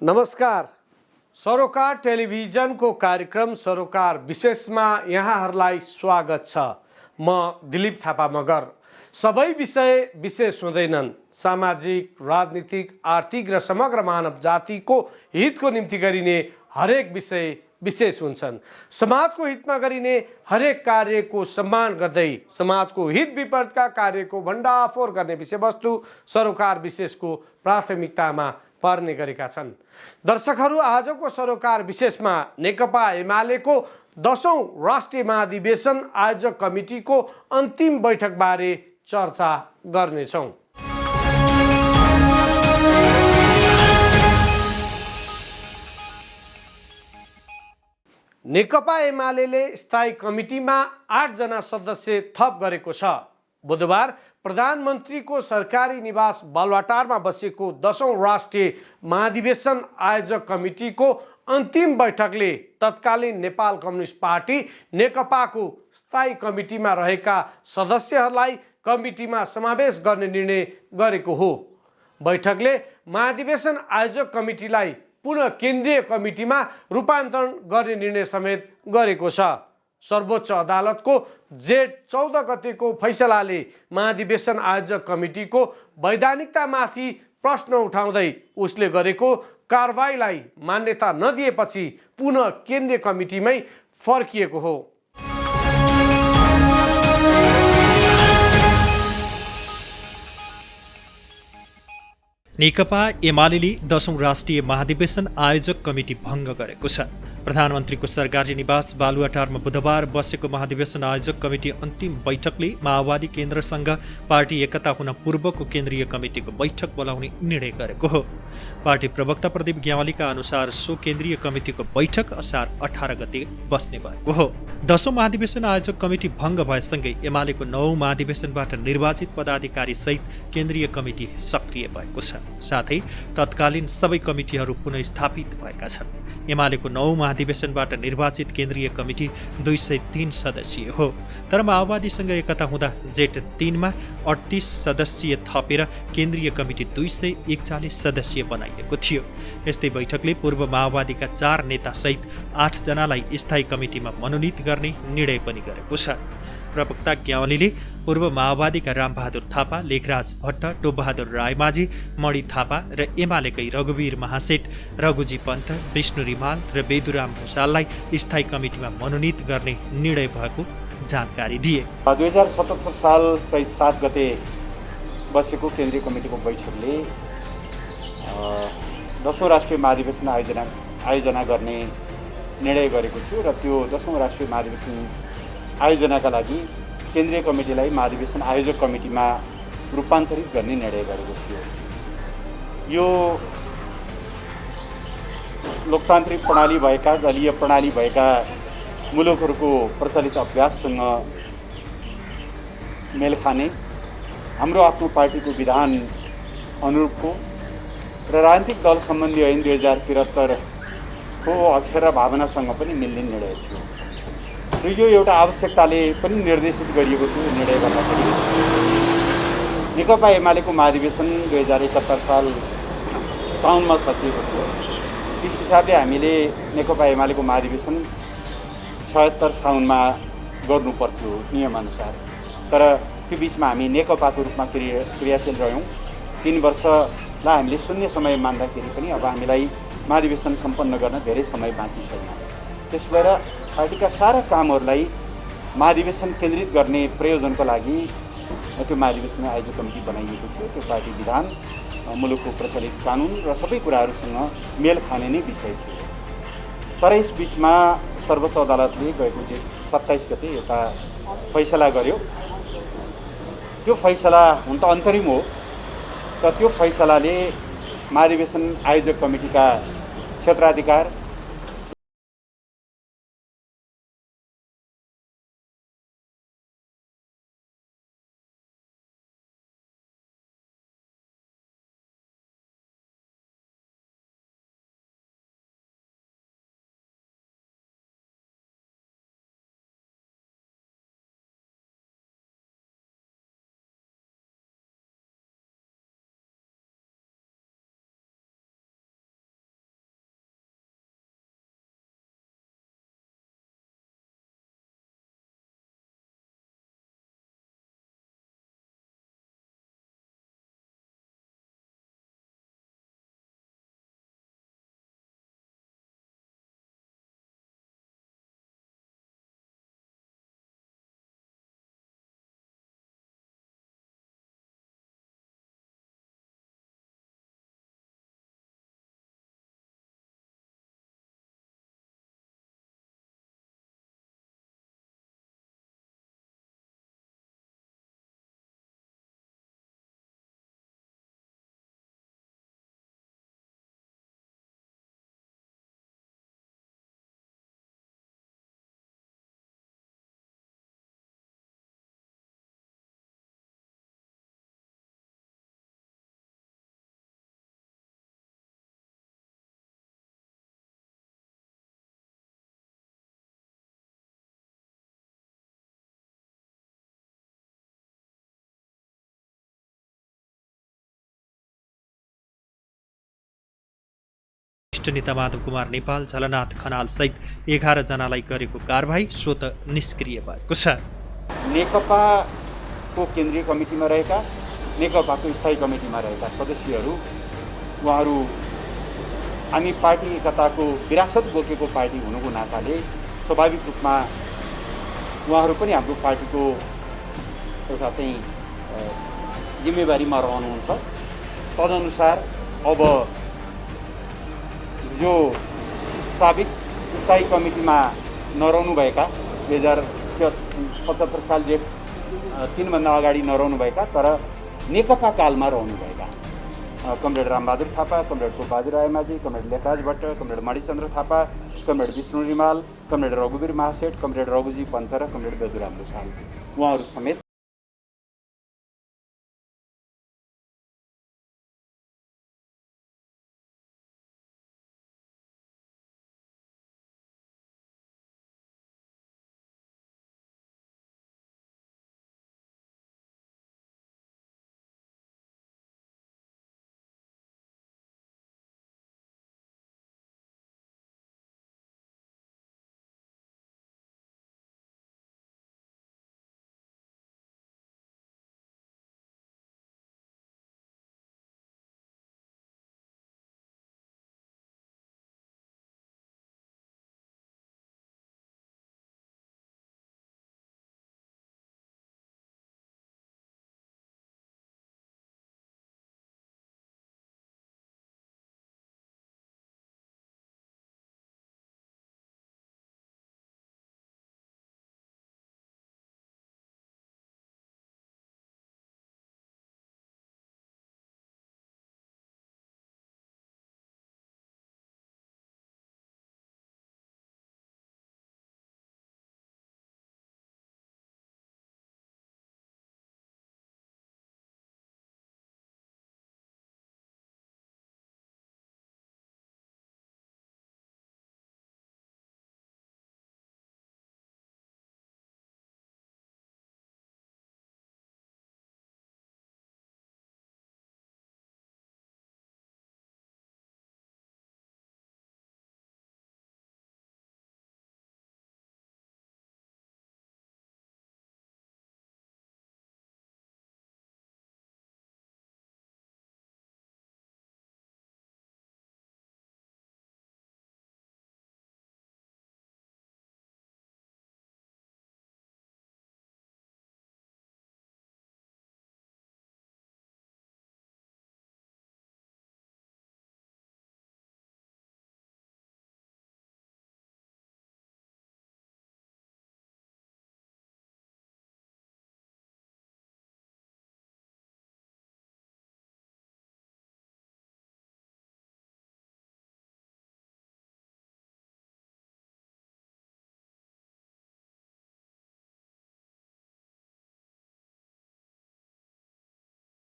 नमस्कार। सरोकार टेलिभिजनको कार्यक्रम सरोकार विशेषमा यहाँहरूलाई स्वागत छ। म दिलीप थापा मगर। सबै विषय विशेष हुँदैनन्। सामाजिक, राजनीतिक, आर्थिक र समग्र मानव जातिको हितको निम्ति गरिने हरेक विषय विशेष हुन्छन्। समाजको हितमा गरिने हरेक कार्यको सम्मान गर्दै समाजको हित विपरीतका कार्यको भण्डाफोर गर्ने विषयवस्तु सरोकार विशेषको प्राथमिकतामा पर्ने गरेका छन्। दर्शकहरू, आजको सरोकार विशेषमा नेकपा एमालेको 10औं राष्ट्रिय महाधिवेशन आयोजक कमिटीको अन्तिम बैठकबारे चर्चा गर्नेछौँ। नेकपा एमालेले स्थायी कमिटीमा 8 जना सदस्य थप गरेको छ। बुधबार प्रधानमन्त्रीको सरकारी निवास बालुवाटारमा बसेको 10औं राष्ट्रिय महाधिवेशन आयोजक कमिटीको अन्तिम बैठकले तत्कालीन नेपाल कम्युनिस्ट पार्टी नेकपाको स्थायी कमिटीमा रहेका सदस्यहरूलाई कमिटीमा समावेश गर्ने निर्णय गरेको हो। बैठकले महाधिवेशन आयोजक कमिटीलाई पुनः केन्द्रीय कमिटीमा रूपान्तरण गर्ने निर्णय समेत गरेको छ। सर्वोच्च अदालतको जेठ 14 गतेको फैसलाले महाधिवेशन आयोजक कमिटीको वैधानिकतामाथि प्रश्न उठाउँदै उसले गरेको कारबाहीलाई मान्यता नदिएपछि पुनः केन्द्रीय कमिटीमै फर्किएको हो। नेकपा एमालेले 10औं राष्ट्रिय महाधिवेशन आयोजक कमिटी भङ्ग गरेको छ। प्रधानमन्त्रीको सरकारी निवास बालुवाटारमा बुधबार बसेको महाधिवेशन आयोजक कमिटी अन्तिम बैठकले माओवादी केन्द्रसँग पार्टी एकता हुन पूर्वको केन्द्रीय कमिटीको बैठक बोलाउने निर्णय गरेको हो। पार्टी प्रवक्ता प्रदीप ग्यावालीका अनुसार सो केन्द्रीय कमिटीको बैठक असार 18 गते बस्ने भएको हो। 10औं महाधिवेशन आयोजक कमिटी भङ्ग भएसँगै एमालेको 9औं महाधिवेशनबाट निर्वाचित पदाधिकारी सहित केन्द्रीय कमिटी सक्रिय भएको छ। साथै तत्कालीन सबै कमिटीहरू पुनः स्थापित भएका छन्। एमालेको 9औं महाधिवेशनबाट निर्वाचित केन्द्रीय कमिटी 203 सदस्यीय हो। तर माओवादीसँग एकता हुँदा जेठ 3 मा 38 सदस्यीय थपेर केन्द्रीय कमिटी 241 सदस्यीय बनाइएको थियो। यस्तै बैठकले पूर्व माओवादीका 4 नेता सहित 8 जनालाई स्थायी कमिटीमा मनोनित गर्ने निर्णय पनि गरेको छ। प्रवक्ता ग्यावालीले पूर्व माओवादीका रामबहादुर थापा, लेखराज भट्ट, टोपबहादुर रायमाझी, मणि थापा र एमालेकै रघुवीर महासेठ, रघुजी पन्त, विष्णु रिमाल र बेदुराम भूषाललाई स्थायी कमिटीमा मनोनित गर्ने निर्णय भएको जानकारी दिए। 2077 साल चैत 7 गते बसेको केन्द्रीय कमिटीको बैठकले 10औं राष्ट्रिय महाधिवेशन आयोजना गर्ने निर्णय गरेको थियो र त्यो 10औं राष्ट्रिय महाधिवेशन आयोजनाका लागि केन्द्रीय कमिटीलाई महाधिवेशन आयोजक कमिटीमा रूपान्तरित गर्ने निर्णय गरेको थियो। यो लोकतान्त्रिक प्रणाली भएका, दलीय प्रणाली भएका मुलुकहरूको प्रचलित अभ्याससँग मेल खाने, हाम्रो आफ्नो पार्टीको विधान अनुरूपको र राजनीतिक दल सम्बन्धी ऐन 2073 को अक्षर र भावनासँग पनि मिल्ने निर्णय थियो। र यो एउटा आवश्यकताले पनि निर्देशित गरिएको थियो। निर्णय गर्दाखेरि नेकपा एमालेको महाधिवेशन 2071 साल साउनमा सकिएको थियो। त्यस हिसाबले हामीले नेकपा एमालेको महाधिवेशन 76 साउनमा गर्नुपर्थ्यो नियमअनुसार। तर त्यो बिचमा हामी नेकपाको रूपमा क्रियाशील रह्यौँ। 3 वर्षलाई हामीले शून्य समय मान्दाखेरि पनि अब हामीलाई महाधिवेशन सम्पन्न गर्न धेरै समय बाँकी छैन। त्यस भएर पार्टीका सारा कामहरूलाई महाधिवेशन केन्द्रित गर्ने प्रयोजनको लागि त्यो महाधिवेशन आयोजक कमिटी बनाइएको थियो। त्यो पार्टी विधान, मुलुकको प्रचलित कानुन र सबै कुराहरूसँग मेल खाने नै विषय थियो। तर यस बिचमा सर्वोच्च अदालतले गएको 27 गते एउटा फैसला गर्यो। त्यो फैसला हुन त अन्तरिम हो, तर त्यो फैसलाले महाधिवेशन आयोजक कमिटीका क्षेत्राधिकार वरिष्ठ नेता माधव कुमार नेपाल, झलनाथ खनाल सहित 11 जनालाई गरेको कारबाही स्वत निष्क्रिय भएको छ। नेकपाको केन्द्रीय कमिटीमा रहेका, नेकपाको स्थायी कमिटीमा रहेका सदस्यहरू उहाँहरू हामी पार्टी एकताको विरासत बोकेको पार्टी हुनुको नाताले स्वाभाविक रूपमा उहाँहरू पनि हाम्रो पार्टीको एउटा चाहिँ जिम्मेवारीमा रहनुहुन्छ। तदनुसार अब जो साबिक स्थायी कमिटीमा नरहनुभएका 2075 साल जेठ 3 भन्दा अगाडि नरहनुभएका तर नेकपा कालमा रहनुभएका comrade Rambahadur Thapa, comrade Popbahadur Raimajhi, comrade Lekhraj Bhatt, comrade Manichandra Thapa, comrade Bishnu Rimal, comrade रघुवीर महासेठ, कमरेड रघुजी पन्त र कमरेड बेदुराम भुषाल उहाँहरू समेत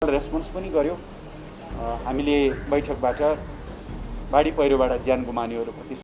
रेस्पोन्स पनि गर्यो। हामीले बैठकबाट बाढी पहिरोबाट ज्यान गुमाउनेहरूप्रति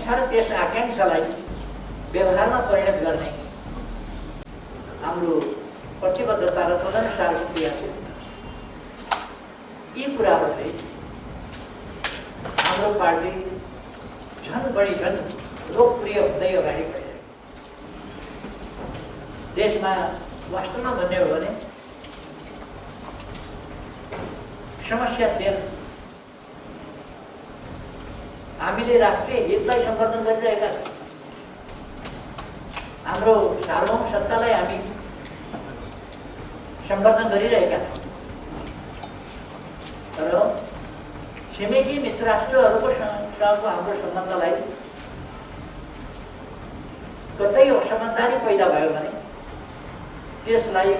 आकांक्षा र त्यस आकांक्षालाई व्यवहारमा परिणत गर्ने हाम्रो प्रतिबद्धता र तदनुसार क्रिया छ। यी कुराहरूले हाम्रो पार्टी झन् बढी झन् लोकप्रिय हुँदै अगाडि बढिरहेको देशमा वास्तवमा भन्ने हो भने समस्या तेल हामीले राष्ट्रिय हितलाई सम्वर्धन गरिरहेका छौँ। हाम्रो सार्वभौम सत्तालाई हामी सम्वर्धन गरिरहेका छौँ। तर छिमेकी मित्र राष्ट्रहरूको सँगको हाम्रो सम्बन्धलाई कतै असमानतारी पैदा भयो भने त्यसलाई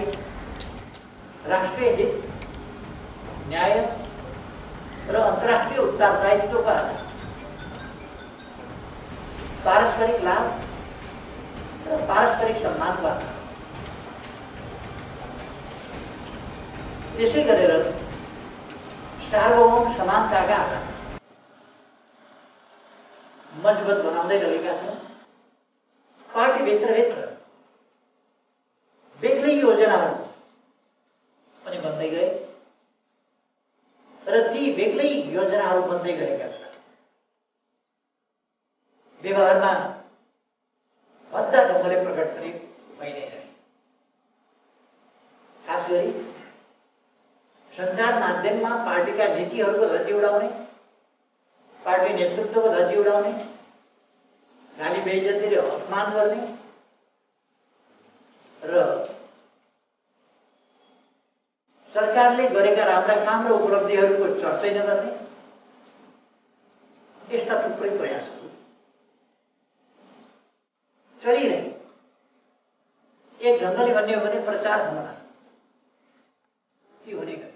राष्ट्रिय हित, न्याय र अन्तर्राष्ट्रिय उत्तरदायित्वका पारस्परिक लाभ र पारस्परिक सम्मानको आधार त्यसै गरेर सार्वभौम समानताका आधार मजबुत बनाउँदै लगेका छौँ। पार्टीभित्र बेग्लै योजनाहरू पनि बन्दै गए र ती बेग्लै योजनाहरू बन्दै गएका छन्। व्यवहारमा भद्दा ढङ्गले प्रकट पनि भइ नै रहे। खास गरी सञ्चार माध्यममा पार्टीका नीतिहरूको धज्जी उडाउने, पार्टी नेतृत्वको धज्जी उडाउने, गाली बेइज्जतीले अपमान गर्ने र सरकारले गरेका राम्रा काम र उपलब्धिहरूको चर्चै नगर्ने यस्ता थुप्रै प्रयासहरू चलिरहे। एक ढङ्गले भन्ने हो भने प्रचार हुन लाग्छ। ती हुने गरे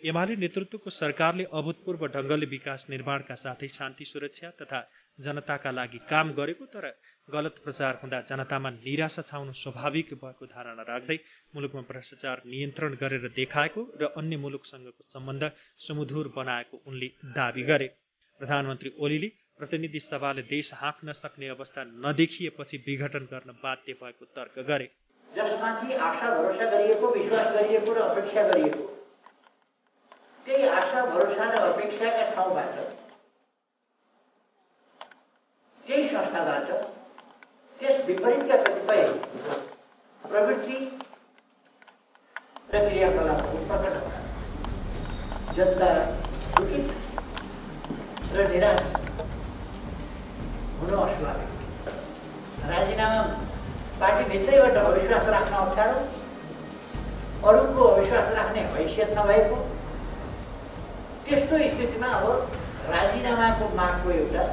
एमाले नेतृत्वको सरकारले अभूतपूर्व ढङ्गले विकास निर्माणका साथै शान्ति सुरक्षा तथा जनताका लागि काम गरेको, तर गलत प्रचार हुँदा जनतामा निराशा छाउनु स्वाभाविक भएको धारणा राख्दै मुलुकमा भ्रष्टाचार नियन्त्रण गरेर देखाएको र अन्य मुलुकसँगको सम्बन्ध सुमधुर बनाएको उनले दावी गरे। प्रधानमन्त्री ओलीले प्रतिनिधि सभाले देश हाँक्न सक्ने अवस्था नदेखिएपछि विघटन गर्न बाध्य भएको तर्क गरे। जसमाथि आशा भरोसा गरिएको, विश्वास गरिएको र अपेक्षा गरिएको, त्यही आशा भरोसा र अपेक्षाका ठाउँबाट, त्यही संस्थाबाट त्यस विपरीतका कतिपय प्रवृत्ति र क्रियाकलापहरू प्रकट हुँदा जनता दुखित र निराश हुनु अस्वाभाविक। राजीनामा पार्टीभित्रैबाट अविश्वास राख्न अप्ठ्यारो, अरूको अविश्वास राख्ने हैसियत नभएको, त्यस्तो स्थितिमा अब राजीनामाको मागको एउटा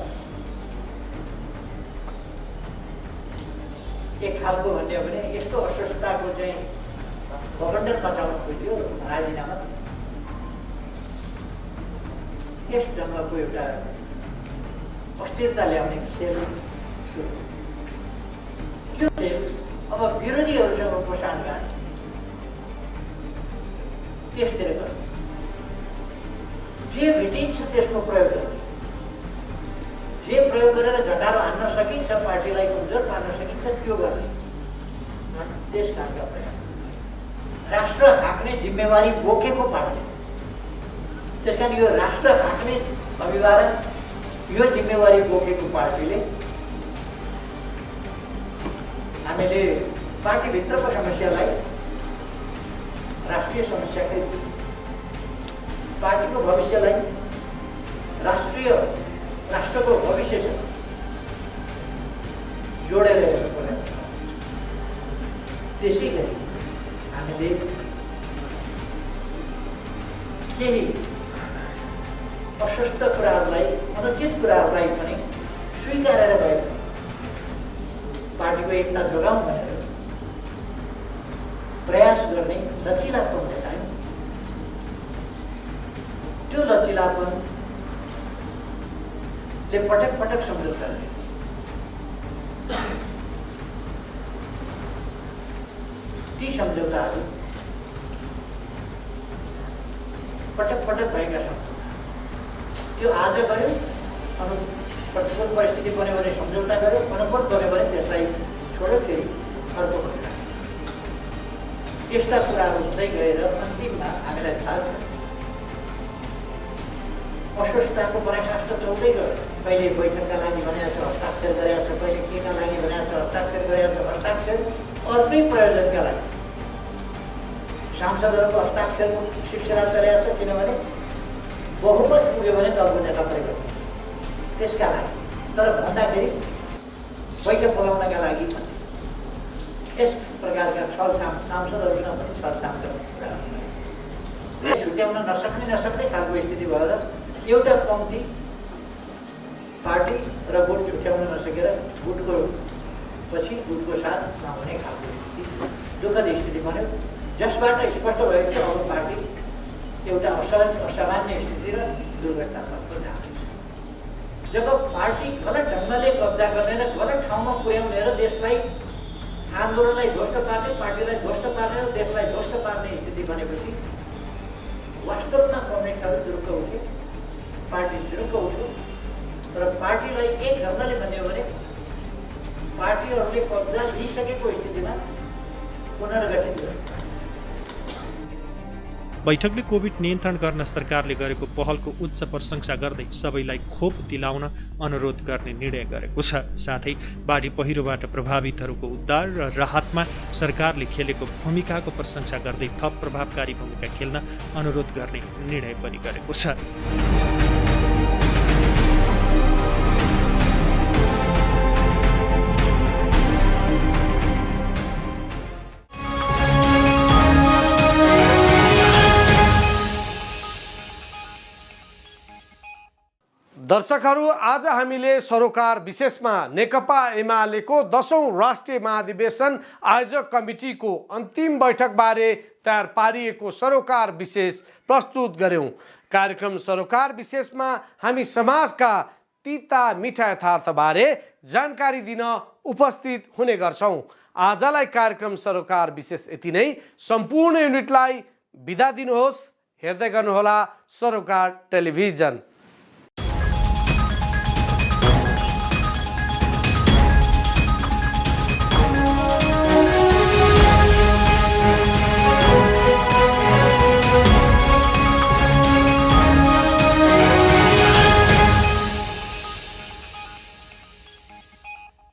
एक खालको भन्ने हो भने यस्तो अस्वस्थताको चाहिँ भगण्डर मचाउन खोज्यो राजीनामा। यस ढङ्गको एउटा अस्थिरता ल्याउने खेल सुरु। त्यो खेल अब विरोधीहरूसँगको साँठगाँठ त्यसतिर गर्छ। जे भेटिन्छ त्यसको प्रयोग गर्ने, जे प्रयोग गरेर झटारो हान्न सकिन्छ, पार्टीलाई कमजोर पार्न सकिन्छ त्यो गर्ने त्यस खालका प्रयास। राष्ट्र हाँक्ने जिम्मेवारी बोकेको पार्टी, त्यस कारण यो राष्ट्र हाँक्ने अभिभावक, यो जिम्मेवारी बोकेको पार्टीले हामीले पार्टीभित्रको समस्यालाई राष्ट्रिय समस्याकै, पार्टीको भविष्यलाई राष्ट्रको भविष्यसँग जोडेर हेर्नुपर्ने। त्यसै गरी हामीले केही अस्वस्थ कुराहरूलाई, अनुचित कुराहरूलाई पनि स्वीकारेर भए पार्टीको एकता जोगाउँ भनेर प्रयास गर्ने लचिलापन देखायौँ। त्यो लचिलापनले पटक पटक सम्झौता गरे। ती सम्झौताहरू पटक पटक भएका सम्झौता त्यो आज गऱ्यो, अब प्रतिकूल परिस्थिति बन्यो भने सम्झौता गर्यो, अनुकूल बन्यो भने त्यसलाई छोड्यो, फेरि अर्को बन्यो। यस्ता कुराहरू हुँदै गएर अन्तिममा हामीलाई थाहा छ अस्वस्थताको पराकाष्ठ चल्दै गयो। कहिले बैठकका लागि भनेको छ हस्ताक्षर गरेको छ, कहिले केका लागि भनेको छ हस्ताक्षर गरेको छ। हस्ताक्षर अर्कै प्रयोजनका लागि सांसदहरूको हस्ताक्षरको सिलसिला चलेको छ, किनभने बहुमत पुग्यो भने दलको नेता प्रयोग त्यसका लागि। तर भन्दाखेरि बैठक बोलाउनका लागि यस प्रकारका छलछाम सांसदहरूसँग पनि छलछाम गर्ने कुरा छुट्याउन नसक्ने खालको स्थिति भएर एउटा कम्ती पार्टी र गुट छुट्याउन नसकेर गुटको पछि गुटको साथ नहुने खालको स्थिति, दुःखद स्थिति बन्यो, जसबाट स्पष्ट भएको छ अब पार्टी एउटा असहज असामान्य स्थिति र दुर्घटनातर्फ जाँदैछ। जब पार्टी गलत ढङ्गले कब्जा गर्ने र गलत ठाउँमा पुर्याउने र देशलाई आन्दोलनलाई ध्वस्त पार्ने, पार्टीलाई ध्वस्त पार्ने र देशलाई ध्वस्त पार्ने स्थिति बनेपछि वास्तवमा कम्युनिस्टहरू जुरुक्क उठ्यो, पार्टी जुरुक्क उठ्यो र पार्टीलाई एक ढङ्गले भन्यो भने पार्टीहरूले कब्जा लिइसकेको स्थितिमा पुनर्गठित गर्यो। बैठकले कोभिड नियन्त्रण गर्न सरकारले गरेको पहलको उच्च प्रशंसा गर्दै सबैलाई खोप दिलाउन अनुरोध गर्ने निर्णय गरेको छ। साथै बाढी पहिरोबाट प्रभावितहरूको उद्धार र राहतमा सरकारले खेलेको भूमिकाको प्रशंसा गर्दै थप प्रभावकारी भूमिका खेल्न अनुरोध गर्ने निर्णय पनि गरेको छ। दर्शकहरू, आज हामीले सरोकार विशेषमा नेकपा एमालेको 10औं राष्ट्रिय महाधिवेशन आयोजक कमिटीको अन्तिम बैठकबारे तयार पारिएको सरोकार विशेष प्रस्तुत गर्यौं। कार्यक्रम सरोकार विशेषमा हामी समाजका तीता मिठा यथार्थबारे जानकारी दिन उपस्थित हुने गर्छौं। आजलाई कार्यक्रम सरोकार विशेष यति नै। सम्पूर्ण युनिटलाई बिदा दिनुहोस्। हेर्दै गर्नुहोला सरोकार टेलिभिजन।